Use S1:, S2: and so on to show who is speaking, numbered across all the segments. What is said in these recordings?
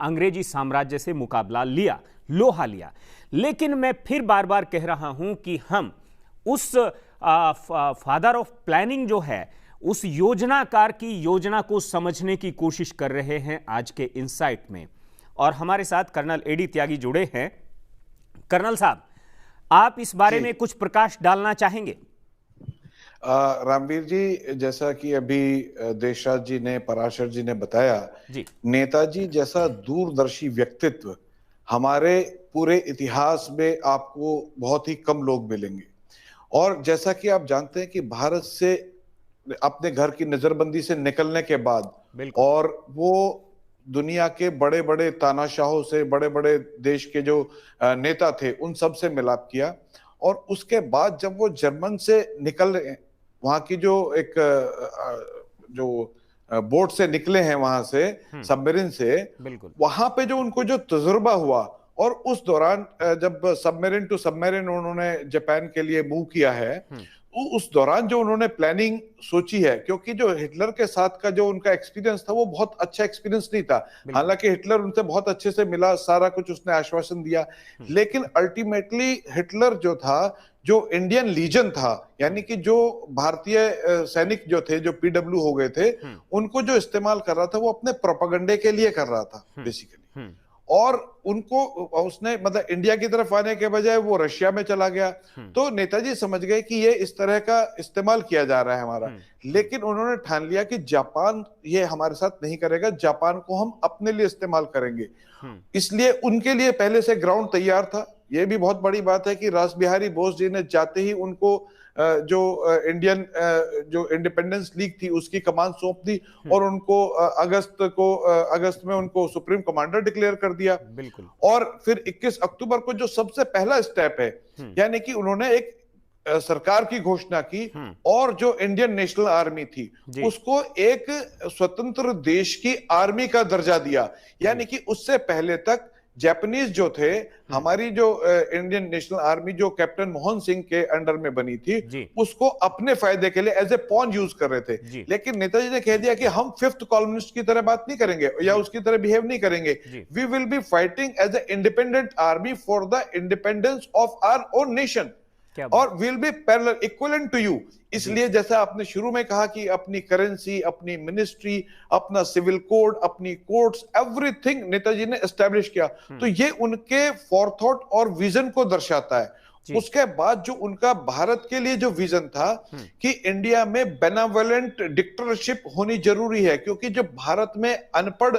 S1: अंग्रेजी साम्राज्य से मुकाबला लिया, लोहा लिया। लेकिन मैं फिर बार बार कह रहा हूं कि हम उस फादर ऑफ प्लानिंग जो है, उस योजनाकार की योजना को समझने की कोशिश कर रहे हैं आज के इनसाइट में। और हमारे साथ कर्नल एडी त्यागी जुड़े हैं। कर्नल साहब, आप इस बारे में कुछ प्रकाश डालना चाहेंगे?
S2: रामवीर जी, जैसा कि अभी देशराज जी ने, पराशर जी ने बताया, नेताजी जैसा दूरदर्शी व्यक्तित्व हमारे पूरे इतिहास में आपको बहुत ही कम लोग मिलेंगे। और जैसा कि आप जानते हैं कि भारत से अपने घर की नजरबंदी से निकलने के बाद और वो दुनिया के बड़े बड़े तानाशाहों से, बड़े बड़े देश के जो नेता थे, उन सब से मिलाप किया। और उसके बाद जब वो जर्मन से निकल रहे, वहां की जो एक जो बोट से निकले हैं, वहां से सबमरीन से, वहां पे जो उनको जो तजुर्बा हुआ, और उस दौरान जब सबमरीन टू सबमरीन उन्होंने जापान के लिए मूव किया है, उस दौरान जो उन्होंने प्लानिंग सोची है, क्योंकि जो हिटलर के साथ का जो उनका एक्सपीरियंस था वो बहुत अच्छा एक्सपीरियंस नहीं था। हालांकि हिटलर उनसे बहुत अच्छे से मिला, सारा कुछ उसने आश्वासन दिया, लेकिन अल्टीमेटली हिटलर जो था, जो इंडियन लीजन था, यानी कि जो भारतीय सैनिक जो थे, जो पीडब्ल्यू हो गए थे, उनको जो इस्तेमाल कर रहा था वो अपने प्रोपेगेंडे के लिए कर रहा था बेसिकली। और उनको उसने मतलब इंडिया की तरफ आने के बजाय वो रशिया में चला गया। तो नेताजी समझ गए कि ये इस तरह का इस्तेमाल किया जा रहा है हमारा। लेकिन उन्होंने ठान लिया कि जापान ये हमारे साथ नहीं करेगा, जापान को हम अपने लिए इस्तेमाल करेंगे। इसलिए उनके लिए पहले से ग्राउंड तैयार था। ये भी बहुत बड़ी बात है कि रास बिहारी बोस जी ने जाते ही उनको जो इंडियन जो इंडिपेंडेंस लीग थी उसकी कमान सौंप दी, और उनको अगस्त में उनको सुप्रीम कमांडर डिक्लेयर कर दिया। और फिर 21 अक्टूबर को जो सबसे पहला स्टेप है, यानी कि उन्होंने एक सरकार की घोषणा की, और जो इंडियन नेशनल आर्मी थी उसको एक स्वतंत्र देश की आर्मी का दर्जा दिया। यानी कि उससे पहले तक जापानीज जो थे, हमारी जो इंडियन नेशनल आर्मी जो कैप्टन मोहन सिंह के अंडर में बनी थी, उसको अपने फायदे के लिए एज ए पॉन यूज कर रहे थे। लेकिन नेताजी ने कह दिया कि हम फिफ्थ कॉलमिस्ट की तरह बात नहीं करेंगे या उसकी तरह बिहेव नहीं करेंगे। We will be fighting as a independent army for the independence of our own nation, और will be parallel equivalent to you. इसलिए जैसा आपने शुरू में कहा कि अपनी करेंसी, अपनी मिनिस्ट्री, अपना सिविल कोड, अपनी कोर्ट्स, एवरीथिंग नेताजी ने एस्टैब्लिश किया। तो ये उनके फॉरथॉट और विजन को दर्शाता है। उसके बाद जो उनका भारत के लिए जो विजन था कि इंडिया में बेनेवोलेंट डिक्टेटरशिप होनी जरूरी है, क्योंकि जो भारत में अनपढ़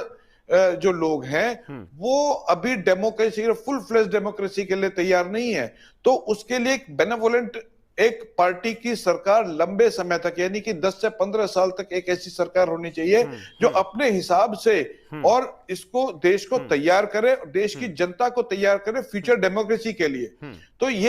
S2: जो लोग हैं वो अभी डेमोक्रेसी, फुल फ्लेज डेमोक्रेसी के लिए तैयार नहीं है। तो उसके लिए एक बेनेवोलेंट एक पार्टी की सरकार लंबे समय तक, यानी कि 10 से 15 साल तक एक ऐसी सरकार होनी चाहिए जो अपने हिसाब से और इसको देश को तैयार करे, देश की जनता को तैयार करे फ्यूचर डेमोक्रेसी के लिए। तो ये